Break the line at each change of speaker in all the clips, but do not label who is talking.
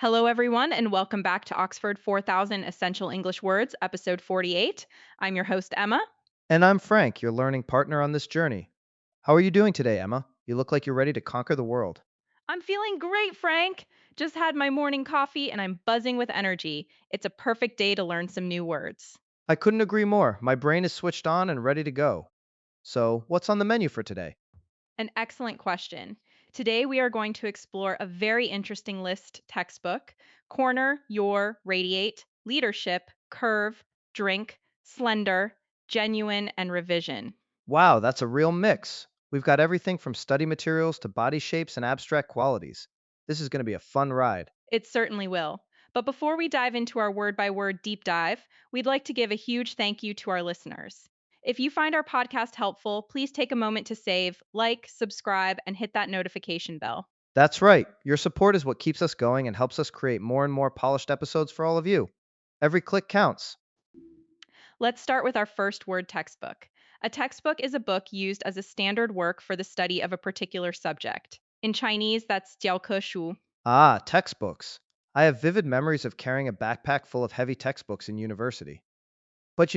Hello, everyone, and welcome back to Oxford 4000 Essential English Words, episode 48. I'm your host, Emma.
And I'm Frank, your learning partner on this journey. How are you doing today, Emma? You look like you're ready to conquer the world.
I'm feeling great, Frank. Just had my morning coffee and I'm buzzing with energy. It's a perfect day to learn some new words.
I couldn't agree more. My brain is switched on and ready to go. So, what's on the menu for today?
An excellent question. Today, we are going to explore a very interesting list textbook: corner, your, radiate, leadership, curve, drink, slender, genuine, and revision.
Wow, that's a real mix. We've got everything from study materials to body shapes and abstract qualities. This is going to be a fun ride.
It certainly will. But before we dive into our word by word deep dive, we'd like to give a huge thank you to our listeners. If you find our podcast helpful, please take a moment to save, like, subscribe, and hit that notification bell.
That's right. Your support is what keeps us going and helps us create more and more polished episodes for all of you. Every click counts.
Let's start with our first word textbook. A textbook is a book used as a standard work for the study of a particular subject. In Chinese, that's 教科书.
Ah, textbooks. I have vivid memories of carrying a backpack full of heavy textbooks in university. But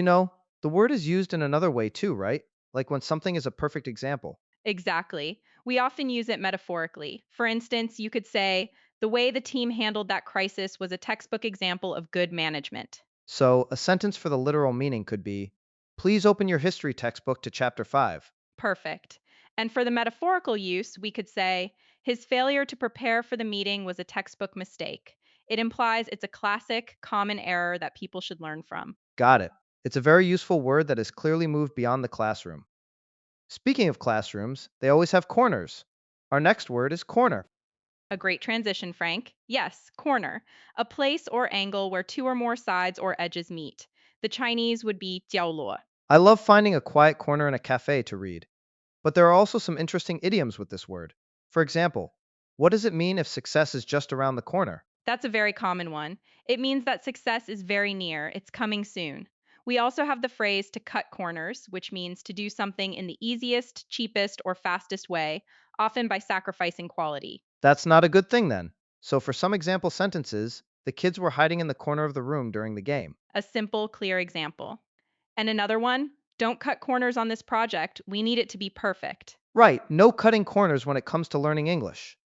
the word is used in another way too, right? Like when something is a perfect example.
Exactly. We often use it metaphorically. For instance, you could say, the way the team handled that crisis was a textbook example of good management.
So, a sentence for the literal meaning could be, please open your history textbook to chapter 5.
Perfect. And for the metaphorical use, we could say, his failure to prepare for the meeting was a textbook mistake. It implies it's a classic, common error that people should learn from.
Got it. It's a very useful word that has clearly moved beyond the classroom. Speaking of classrooms, they always have corners. Our next word is corner.
A great transition, Frank. Yes, corner, a place or angle where two or more sides or edges meet. The Chinese would be 角落.
I love finding a quiet corner in a cafe to read. But there are also some interesting idioms with this word. For example, what does it mean if success is just around the corner?
That's a very common one. It means that success is very near, it's coming soon. We also have the phrase to cut corners, which means to do something in the easiest, cheapest, or fastest way, often by sacrificing quality.
That's not a good thing then. So, for some example sentences, the kids were hiding in the corner of the room during the game.
A simple, clear example. And another one: don't cut corners on this project. We need it to be perfect.
Right, no cutting corners when it comes to learning English.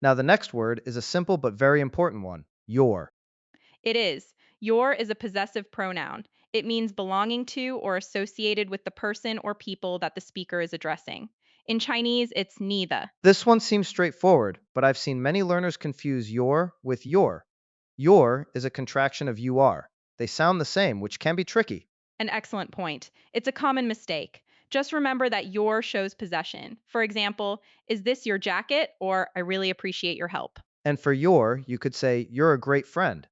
Now, the next word is a simple but very important one your.
It is. Your is a possessive pronoun. It means belonging to or associated with the person or people that the speaker is addressing. In Chinese, it's neither.
This one seems straightforward, but I've seen many learners confuse your with your. Your is a contraction of you are. They sound the same, which can be tricky.
An excellent point. It's a common mistake. Just remember that your shows possession. For example, is this your jacket? Or I really appreciate your help.
And for your, you could say, you're a great friend.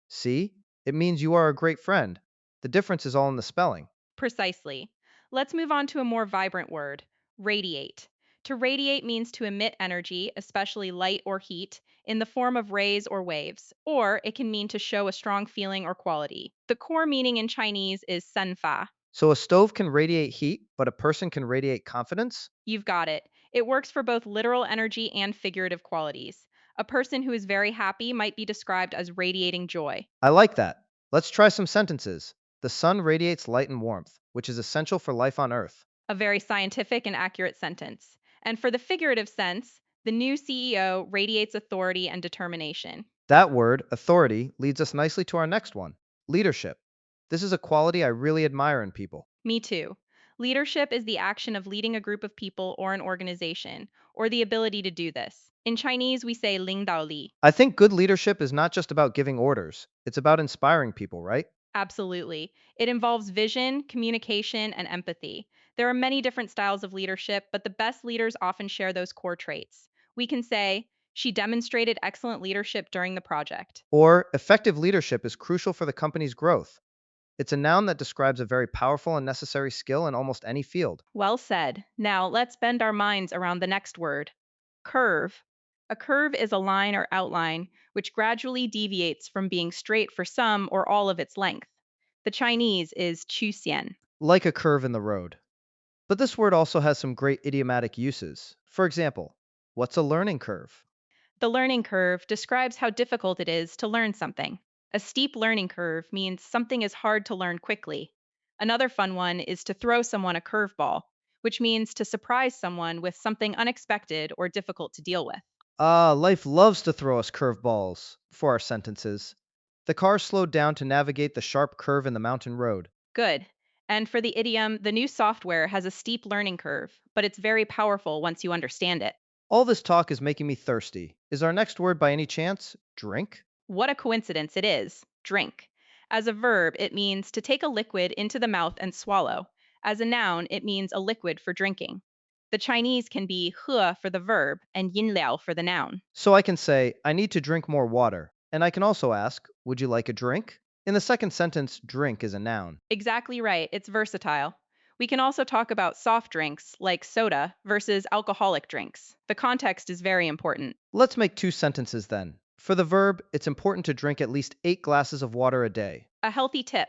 See? It means you are a great friend. The difference is all in the spelling.
Precisely. Let's move on to a more vibrant word: radiate. To radiate means to emit energy, especially light or heat, in the form of rays or waves, or it can mean to show a strong feeling or quality. The core meaning in Chinese is senfa.
So a stove can radiate heat, but a person can radiate confidence?
You've got it. It works for both literal energy and figurative qualities. A person who is very happy might be described as radiating joy.
I like that. Let's try some sentences. The sun radiates light and warmth, which is essential for life on Earth.
A very scientific and accurate sentence. And for the figurative sense, the new CEO radiates authority and determination.
That word, authority, leads us nicely to our next one leadership. This is a quality I really admire in people.
Me too. Leadership is the action of leading a group of people or an organization, or the ability to do this. In Chinese, we say 领导力.
I think good leadership is not just about giving orders, it's about inspiring people, right?
Absolutely. It involves vision, communication, and empathy. There are many different styles of leadership, but the best leaders often share those core traits. We can say, she demonstrated excellent leadership during the project.
Or, effective leadership is crucial for the company's growth. It's a noun that describes a very powerful and necessary skill in almost any field.
Well said. Now let's bend our minds around the next word: curve. A curve is a line or outline which gradually deviates from being straight for some or all of its length. The Chinese is 曲线.
Like a curve in the road. But this word also has some great idiomatic uses. For example, what's a learning curve?
The learning curve describes how difficult it is to learn something. A steep learning curve means something is hard to learn quickly. Another fun one is to throw someone a curveball, which means to surprise someone with something unexpected or difficult to deal with.
Ah, life loves to throw us curveballs for our sentences. The car slowed down to navigate the sharp curve in the mountain road.
Good. And for the idiom, the new software has a steep learning curve, but it's very powerful once you understand it.
All this talk is making me thirsty. Is our next word by any chance drink?
What a coincidence it is. Drink. As a verb, it means to take a liquid into the mouth and swallow. As a noun, it means a liquid for drinking. The Chinese can be he for the verb and yin liao for the noun.
So I can say, I need to drink more water. And I can also ask, would you like a drink? In the second sentence, drink is a noun.
Exactly right, it's versatile. We can also talk about soft drinks, like soda, versus alcoholic drinks. The context is very important.
Let's make two sentences then. For the verb, it's important to drink at least 8 glasses of water a day.
A healthy tip.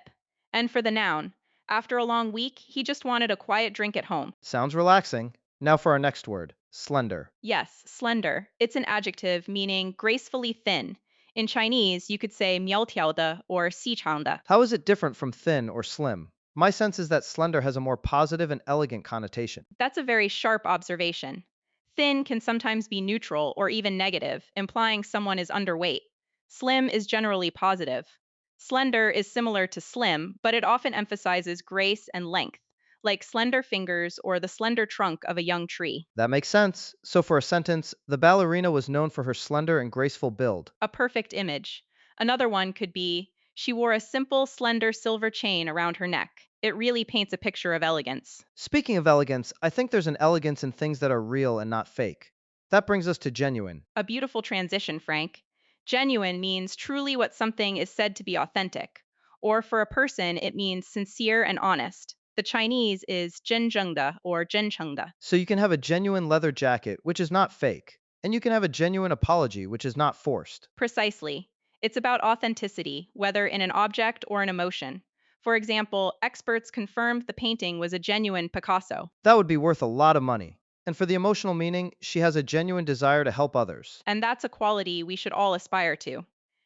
And for the noun, after a long week, he just wanted a quiet drink at home.
Sounds relaxing. Now for our next word slender.
Yes, slender. It's an adjective meaning gracefully thin. In Chinese, you could say 苗条的 or 细长的.
How is it different from thin or slim? My sense is that slender has a more positive and elegant connotation.
That's a very sharp observation. Thin can sometimes be neutral or even negative, implying someone is underweight. Slim is generally positive. Slender is similar to slim, but it often emphasizes grace and length, like slender fingers or the slender trunk of a young tree.
That makes sense. So for a sentence, the ballerina was known for her slender and graceful build.
A perfect image. Another one could be she wore a simple, slender silver chain around her neck. It really paints a picture of elegance.
Speaking of elegance, I think there's an elegance in things that are real and not fake. That brings us to genuine.
A beautiful transition, Frank. Genuine means truly what something is said to be authentic. Or for a person, it means sincere and honest. The Chinese is 真正的 or 真诚的.
So you can have a genuine leather jacket, which is not fake, and you can have a genuine apology, which is not forced.
Precisely. It's about authenticity, whether in an object or an emotion. For example, experts confirmed the painting was a genuine Picasso.
That would be worth a lot of money. And for the emotional meaning, she has a genuine desire to help others.
And that's a quality we should all aspire to.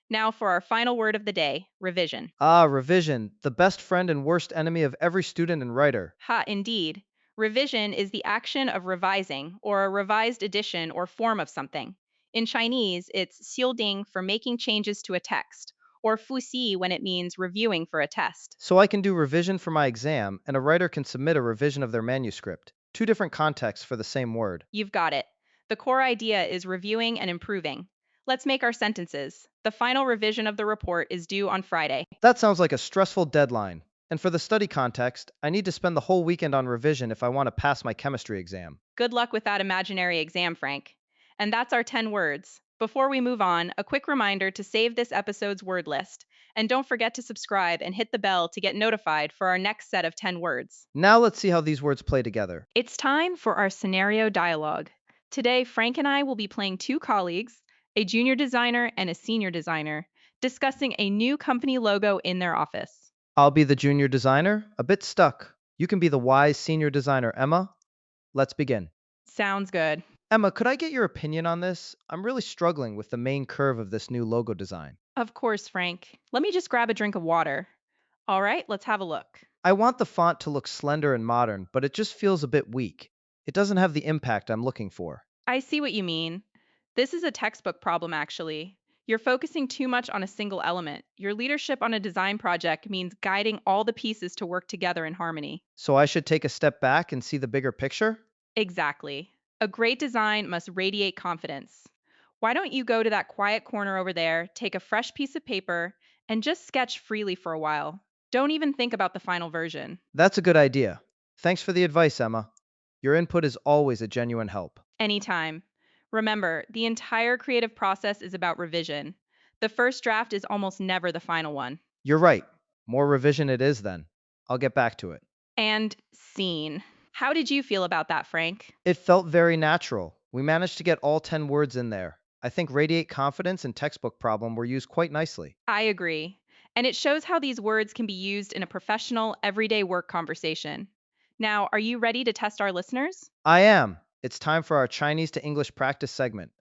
Now, for our final word of the day, revision.
Ah, revision, the best friend and worst enemy of every student and writer.
Ha, indeed. Revision is the action of revising, or a revised edition or form of something. In Chinese, it's 修订 for making changes to a text, or 复习 when it means reviewing for a test.
So I can do revision for my exam, and a writer can submit a revision of their manuscript. Two different contexts for the same word.
You've got it. The core idea is reviewing and improving. Let's make our sentences. The final revision of the report is due on Friday.
That sounds like a stressful deadline. And for the study context, I need to spend the whole weekend on revision if I want to pass my chemistry exam.
Good luck with that imaginary exam, Frank. And that's our 10 words. Before we move on, a quick reminder to save this episode's word list. And don't forget to subscribe and hit the bell to get notified for our next set of 10 words.
Now let's see how these words play together.
It's time for our scenario dialogue. Today, Frank and I will be playing two colleagues, a junior designer and a senior designer, discussing a new company logo in their office.
I'll be the junior designer, a bit stuck. You can be the wise senior designer, Emma. Let's begin.
Sounds good.
Emma, could I get your opinion on this? I'm really struggling with the main curve of this new logo design.
Of course, Frank. Let me just grab a drink of water. All right, let's have a look.
I want the font to look slender and modern, but it just feels a bit weak. It doesn't have the impact I'm looking for.
I see what you mean. This is a textbook problem, actually. You're focusing too much on a single element. Your leadership on a design project means guiding all the pieces to work together in harmony.
So I should take a step back and see the bigger picture?
Exactly. A great design must radiate confidence. Why don't you go to that quiet corner over there, take a fresh piece of paper, and just sketch freely for a while? Don't even think about the final version.
That's a good idea. Thanks for the advice, Emma. Your input is always a genuine help.
Anytime. Remember, the entire creative process is about revision. The first draft is almost never the final one.
You're right. More revision it is then. I'll get back to it.
And scene. How did you feel about that, Frank?
It felt very natural. We managed to get all 10 words in there. I think radiate confidence and textbook problem were used quite nicely.
I agree. And it shows how these words can be used in a professional, everyday work conversation. Now, are you ready to test our listeners?
I am. It's time for our Chinese to English practice segment.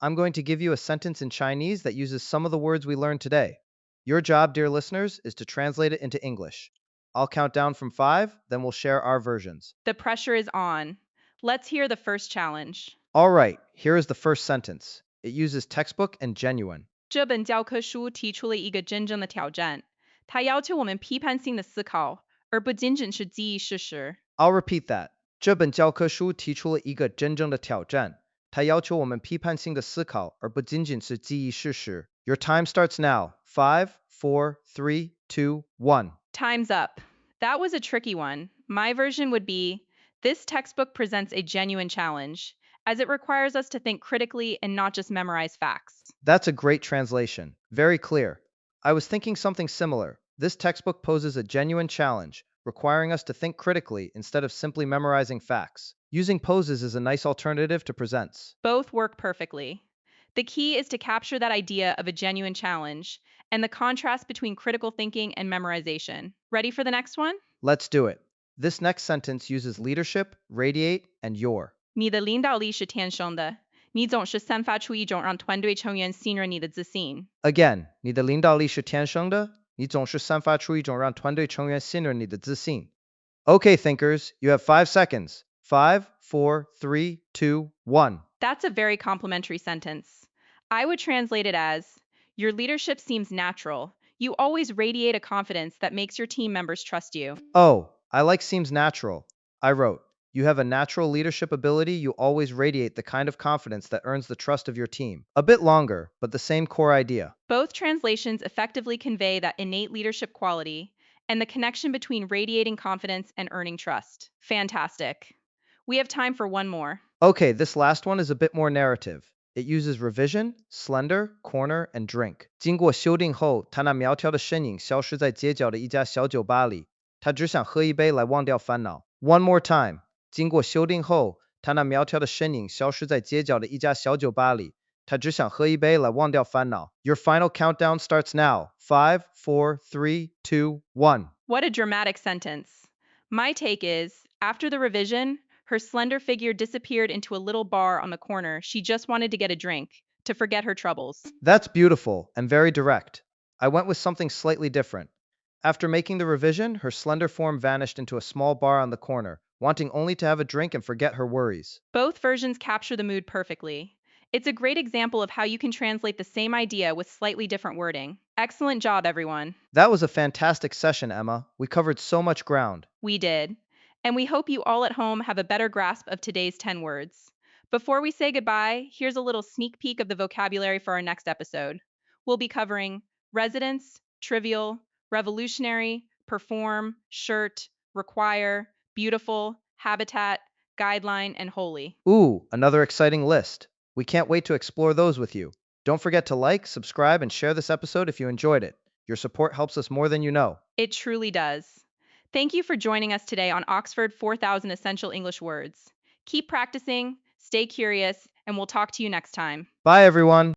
I'm going to give you a sentence in Chinese that uses some of the words we learned today. Your job, dear listeners, is to translate it into English. I'll count down from 5, then we'll share our versions.
The pressure is on. Let's hear the first challenge.
All right, here is the first sentence. It uses textbook and genuine.
这本教科书提出了一个真正的挑战，它要求我们批判性的思考，而不仅仅是记忆事实。
I'll repeat that. 这本教科书提出了一个真正的挑战，它要求我们批判性的思考，而不仅仅是记忆事实。Your time starts now. 5, 4, 3, 2, 1.
Time's up. That was a tricky one. My version would be this textbook presents a genuine challenge, as it requires us to think critically and not just memorize facts.
That's a great translation. Very clear. I was thinking something similar. This textbook poses a genuine challenge, requiring us to think critically instead of simply memorizing facts. Using poses is a nice alternative to presents.
Both work perfectly. The key is to capture that idea of a genuine challenge and the contrast between critical thinking and memorization. Ready for the next one?
Let's do it. This next sentence uses leadership, radiate, and your.
你的领导力是天生的，你总是散发出一种让团队成员信任你的自信。
Again, 你的领导力是天生的，你总是散发出一种让团队成员信任你的自信。Okay, thinkers, you have 5 seconds. 5, 4, 3, 2, 1.
That's a very complimentary sentence. I would translate it as your leadership seems natural. You always radiate a confidence that makes your team members trust you.
Oh, I like seems natural. I wrote, you have a natural leadership ability, you always radiate the kind of confidence that earns the trust of your team. A bit longer, but the same core idea.
Both translations effectively convey that innate leadership quality and the connection between radiating confidence and earning trust. Fantastic. We have time for one more.
Okay, this last one is a bit more narrative. It uses revision, slender, corner, and drink. 经过修订后，他那苗条的身影消失在街角的一家小酒吧里。他只想喝一杯来忘掉烦恼。One more time. 经过修订后，他那苗条的身影消失在街角的一家小酒吧里。他只想喝一杯来忘掉烦恼。Your final countdown starts now. 5, 4, 3, 2, 1.
What a dramatic sentence. My take is after the revision, her slender figure disappeared into a little bar on the corner. She just wanted to get a drink, to forget her troubles.
That's beautiful and very direct. I went with something slightly different. After making the revision, her slender form vanished into a small bar on the corner, wanting only to have a drink and forget her worries.
Both versions capture the mood perfectly. It's a great example of how you can translate the same idea with slightly different wording. Excellent job, everyone.
That was a fantastic session, Emma. We covered so much ground.
We did. And we hope you all at home have a better grasp of today's 10 words. Before we say goodbye, here's a little sneak peek of the vocabulary for our next episode. We'll be covering residence, trivial, revolutionary, perform, shirt, require, beautiful, habitat, guideline, and holy.
Ooh, another exciting list. We can't wait to explore those with you. Don't forget to like, subscribe, and share this episode if you enjoyed it. Your support helps us more than you know.
It truly does. Thank you for joining us today on Oxford 4000 Essential English Words. Keep practicing, stay curious, and we'll talk to you next time.
Bye, everyone.